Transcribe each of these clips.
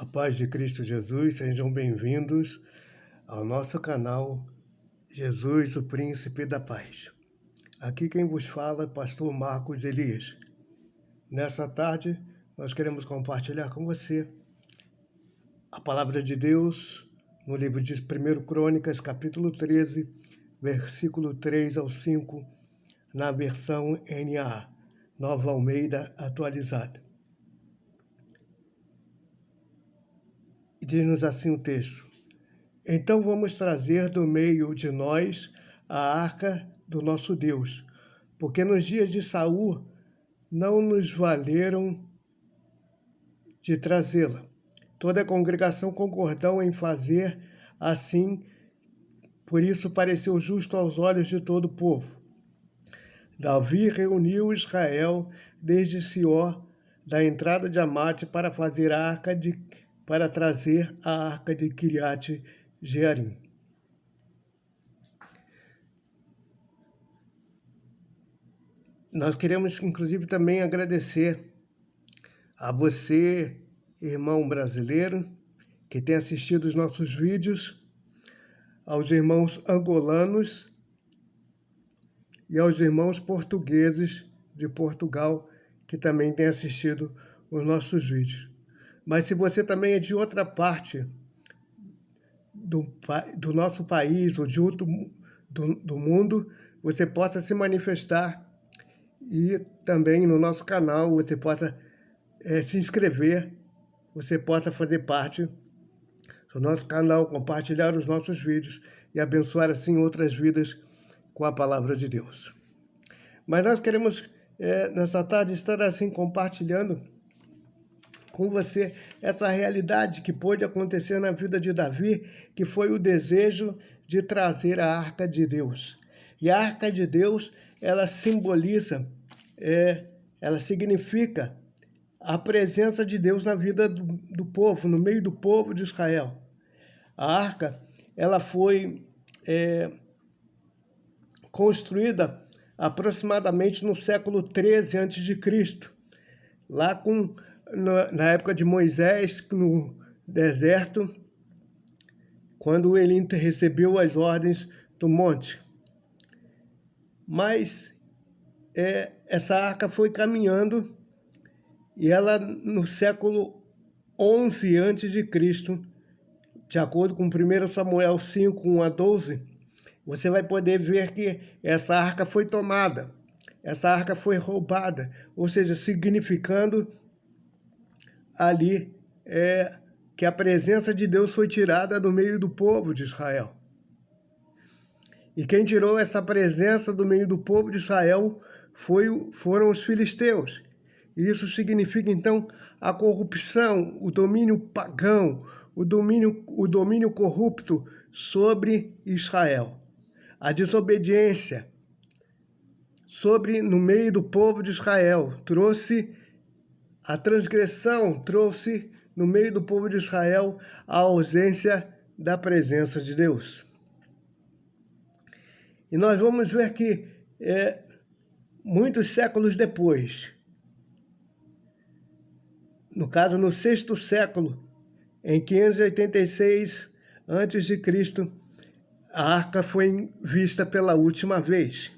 A paz de Cristo Jesus, sejam bem-vindos ao nosso canal Jesus, o Príncipe da Paz. Aqui quem vos fala é Pastor Marcos Elias. Nessa tarde, nós queremos compartilhar com você a palavra de Deus no livro de 1 Crônicas, capítulo 13, versículo 3 ao 5, na versão NA, Nova Almeida Atualizada. E diz-nos assim o texto: Então vamos trazer do meio de nós a arca do nosso Deus, porque nos dias de Saul não nos valeram de trazê-la. Toda a congregação concordou em fazer assim, por isso pareceu justo aos olhos de todo o povo. Davi reuniu Israel desde Sió, da entrada de Amate, para trazer a arca de Kiriat Jearim. Nós queremos, inclusive, também agradecer a você, irmão brasileiro, que tem assistido os nossos vídeos, aos irmãos angolanos e aos irmãos portugueses de Portugal, que também têm assistido os nossos vídeos. Mas se você também é de outra parte do nosso país ou de outro do mundo, você possa se manifestar e também no nosso canal você possa se inscrever, você possa fazer parte do nosso canal, compartilhar os nossos vídeos e abençoar assim outras vidas com a palavra de Deus. Mas nós queremos nessa tarde estar assim compartilhando com você essa realidade que pôde acontecer na vida de Davi, que foi o desejo de trazer a Arca de Deus. E a Arca de Deus, ela simboliza, ela significa a presença de Deus na vida do povo, no meio do povo de Israel. A Arca, ela foi construída aproximadamente no século 13 a.C., lá na época de Moisés, no deserto, quando ele recebeu as ordens do monte. Mas essa arca foi caminhando e ela, no século 11 a.C., de acordo com 1 Samuel 5, 1 a 12, você vai poder ver que essa arca foi tomada, essa arca foi roubada, ou seja, significando ali que a presença de Deus foi tirada do meio do povo de Israel. E quem tirou essa presença do meio do povo de Israel foram os filisteus. E isso significa, então, a corrupção, o domínio pagão, o domínio corrupto sobre Israel. A desobediência no meio do povo de Israel trouxe a transgressão, trouxe no meio do povo de Israel a ausência da presença de Deus. E nós vamos ver que muitos séculos depois, no caso no 6º século, em 586 a.C., a arca foi vista pela última vez.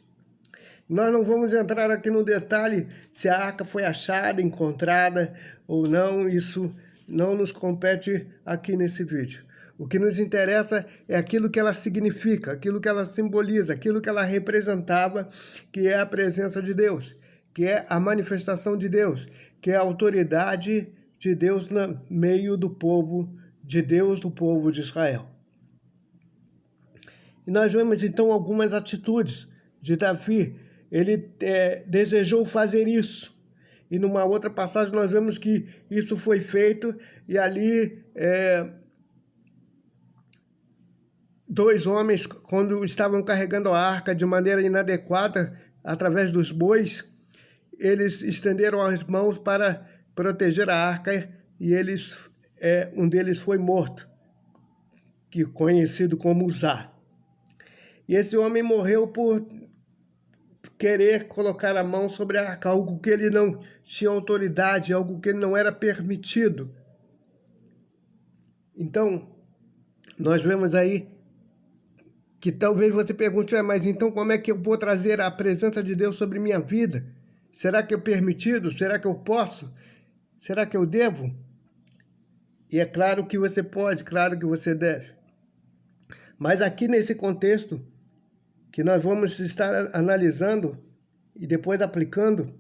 Nós não vamos entrar aqui no detalhe se a arca foi achada, encontrada ou não, isso não nos compete aqui nesse vídeo. O que nos interessa é aquilo que ela significa, aquilo que ela simboliza, aquilo que ela representava, que é a presença de Deus, que é a manifestação de Deus, que é a autoridade de Deus no meio do povo de Deus, do povo de Israel. E nós vemos então algumas atitudes de Davi. Ele desejou fazer isso. E numa outra passagem nós vemos que isso foi feito e ali dois homens, quando estavam carregando a arca de maneira inadequada, através dos bois, eles estenderam as mãos para proteger a arca e um deles foi morto, conhecido como Uzá. E esse homem morreu por querer colocar a mão sobre a arca, algo que ele não tinha autoridade, algo que não era permitido. Então, nós vemos aí que talvez você pergunte, mas então como é que eu vou trazer a presença de Deus sobre minha vida? Será que é permitido? Será que eu posso? Será que eu devo? E é claro que você pode, claro que você deve. Mas aqui nesse contexto que nós vamos estar analisando e depois aplicando,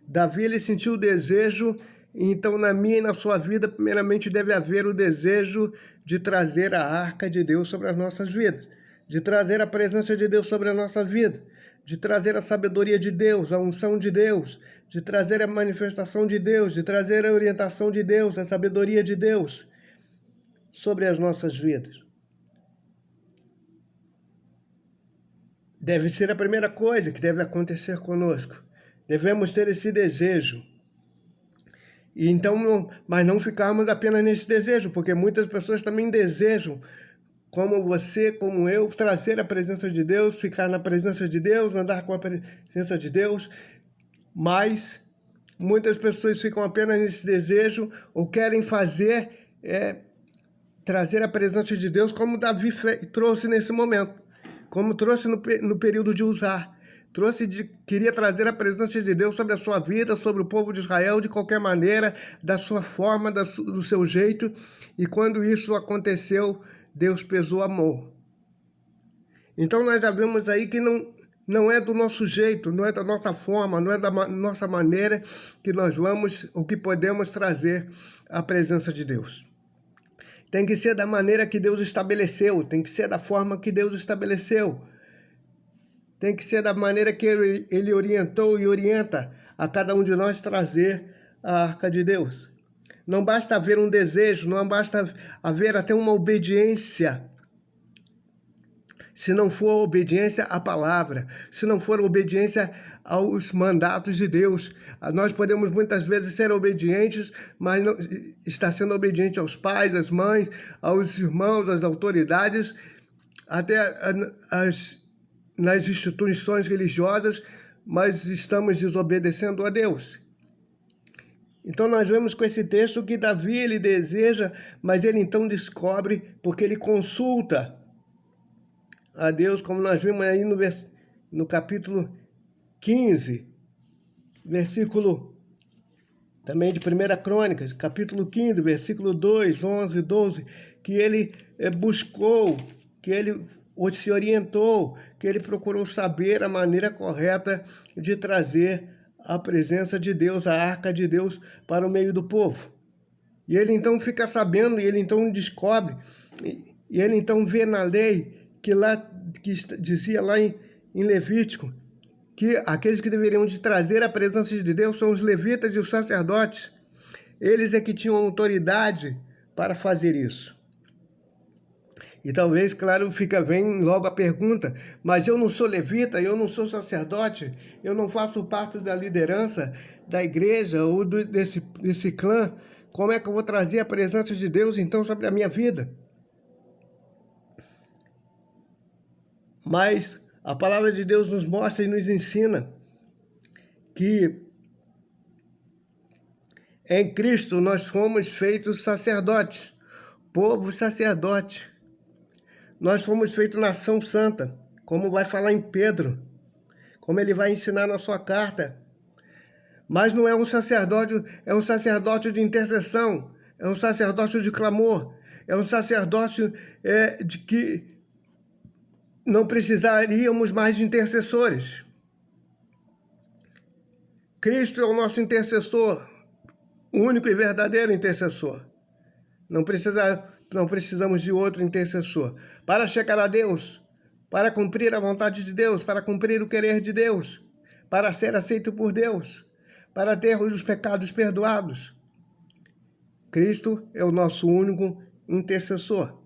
Davi ele sentiu o desejo, então na minha e na sua vida, primeiramente deve haver o desejo de trazer a arca de Deus sobre as nossas vidas, de trazer a presença de Deus sobre a nossa vida, de trazer a sabedoria de Deus, a unção de Deus, de trazer a manifestação de Deus, de trazer a orientação de Deus, a sabedoria de Deus sobre as nossas vidas. Deve ser a primeira coisa que deve acontecer conosco. Devemos ter esse desejo. E então, mas não ficarmos apenas nesse desejo, porque muitas pessoas também desejam, como você, como eu, trazer a presença de Deus, ficar na presença de Deus, andar com a presença de Deus, mas muitas pessoas ficam apenas nesse desejo ou querem fazer, trazer a presença de Deus como Davi trouxe nesse momento. Como trouxe no período de Uzá. Queria trazer a presença de Deus sobre a sua vida, sobre o povo de Israel, de qualquer maneira, da sua forma, do seu jeito. E quando isso aconteceu, Deus pesou a mão. Então nós já vemos aí que não é do nosso jeito, não é da nossa forma, não é da nossa maneira que nós vamos, ou que podemos trazer a presença de Deus. Tem que ser da maneira que Deus estabeleceu, tem que ser da forma que Deus estabeleceu. Tem que ser da maneira que Ele orientou e orienta a cada um de nós trazer a arca de Deus. Não basta haver um desejo, não basta haver até uma obediência. Se não for obediência à palavra, se não for obediência aos mandatos de Deus, nós podemos muitas vezes ser obedientes, mas não estar sendo obediente aos pais, às mães, aos irmãos, às autoridades, até nas instituições religiosas, mas estamos desobedecendo a Deus. Então nós vemos com esse texto que Davi ele deseja, mas ele então descobre, porque ele consulta a Deus, como nós vimos aí no capítulo 15, versículo também de 1 Crônicas, capítulo 15, versículo 2, 11, 12, que ele buscou, que ele se orientou, que ele procurou saber a maneira correta de trazer a presença de Deus, a arca de Deus para o meio do povo. E ele então fica sabendo, e ele então descobre, e ele então vê na lei que dizia lá em Levítico, que aqueles que deveriam de trazer a presença de Deus são os levitas e os sacerdotes. Eles é que tinham autoridade para fazer isso. E talvez, claro, vem logo a pergunta, mas eu não sou levita, eu não sou sacerdote, eu não faço parte da liderança da igreja ou desse clã, como é que eu vou trazer a presença de Deus então sobre a minha vida? Mas a palavra de Deus nos mostra e nos ensina que em Cristo nós fomos feitos sacerdotes, povo sacerdote. Nós fomos feitos nação santa, como vai falar em Pedro, como ele vai ensinar na sua carta. Mas não é um sacerdote, é um sacerdote de intercessão, é um sacerdote de clamor, é um sacerdote de que não precisaríamos mais de intercessores. Cristo é o nosso intercessor, único e verdadeiro intercessor. Não precisamos de outro intercessor. Para chegar a Deus, para cumprir a vontade de Deus, para cumprir o querer de Deus, para ser aceito por Deus, para ter os pecados perdoados. Cristo é o nosso único intercessor.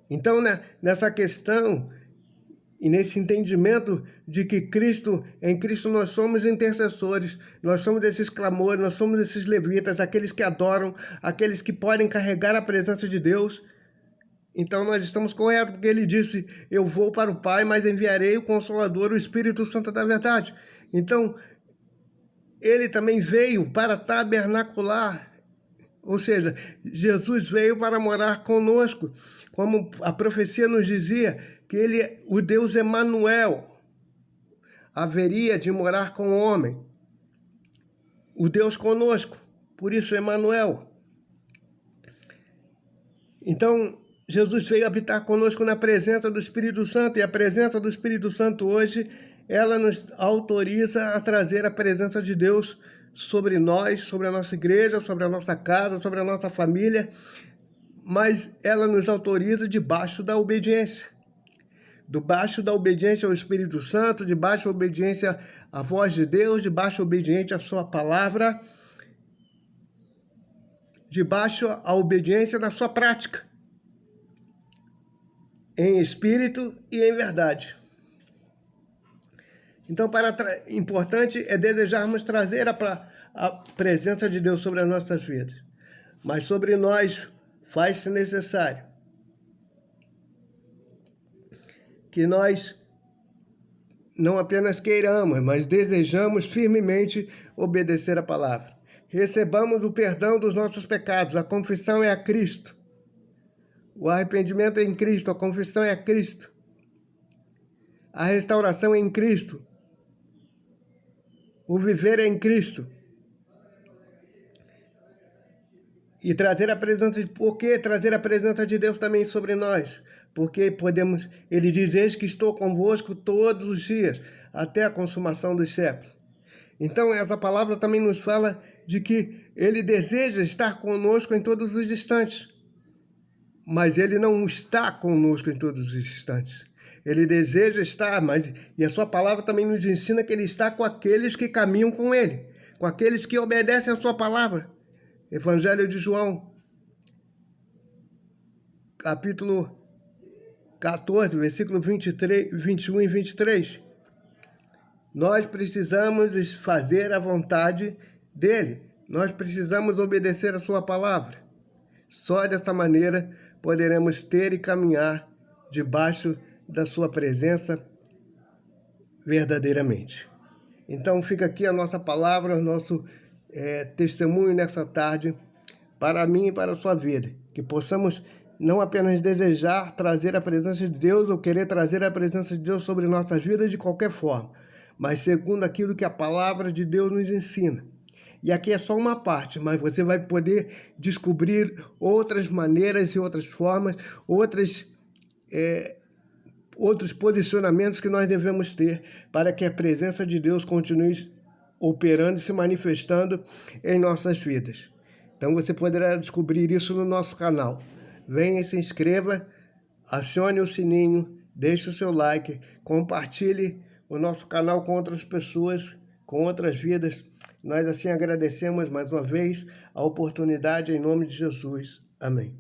Então, nessa questão e nesse entendimento de que em Cristo nós somos intercessores, nós somos esses clamores, nós somos esses levitas, aqueles que adoram, aqueles que podem carregar a presença de Deus. Então nós estamos corretos, porque ele disse, eu vou para o Pai, mas enviarei o Consolador, o Espírito Santo da verdade. Então, ele também veio para tabernacular Ou seja, Jesus veio para morar conosco, como a profecia nos dizia, que ele, o Deus Emanuel, haveria de morar com o homem. O Deus conosco, por isso Emanuel. Então, Jesus veio habitar conosco na presença do Espírito Santo, e a presença do Espírito Santo hoje, ela nos autoriza a trazer a presença de Deus sobre nós, sobre a nossa igreja, sobre a nossa casa, sobre a nossa família, mas ela nos autoriza debaixo da obediência. Debaixo da obediência ao Espírito Santo, debaixo da obediência à voz de Deus, debaixo da obediência à sua palavra, debaixo da obediência na sua prática, em espírito e em verdade. Então, importante é desejarmos trazer a presença de Deus sobre as nossas vidas. Mas sobre nós faz-se necessário que nós não apenas queiramos, mas desejamos firmemente obedecer a palavra. Recebamos o perdão dos nossos pecados. A confissão é a Cristo. O arrependimento é em Cristo. A confissão é a Cristo. A restauração é em Cristo. O viver é em Cristo. E trazer a presença, por que trazer a presença de Deus também sobre nós? Porque podemos, ele diz, eis que estou convosco todos os dias, até a consumação dos séculos. Então, essa palavra também nos fala de que ele deseja estar conosco em todos os instantes. Mas ele não está conosco em todos os instantes. Ele deseja estar, e a sua palavra também nos ensina que ele está com aqueles que caminham com ele, com aqueles que obedecem a sua palavra. Evangelho de João, capítulo 14, versículo 23, 21 e 23. Nós precisamos fazer a vontade dele. Nós precisamos obedecer a sua palavra. Só dessa maneira poderemos ter e caminhar debaixo da sua presença verdadeiramente. Então fica aqui a nossa palavra, o nosso testemunho nessa tarde, para mim e para a sua vida. Que possamos não apenas desejar trazer a presença de Deus ou querer trazer a presença de Deus sobre nossas vidas de qualquer forma, mas segundo aquilo que a palavra de Deus nos ensina. E aqui é só uma parte, mas você vai poder descobrir outras maneiras e outras formas, outros posicionamentos que nós devemos ter para que a presença de Deus continue operando e se manifestando em nossas vidas. Então você poderá descobrir isso no nosso canal. Venha e se inscreva, acione o sininho, deixe o seu like, compartilhe o nosso canal com outras pessoas, com outras vidas. Nós assim agradecemos mais uma vez a oportunidade em nome de Jesus. Amém.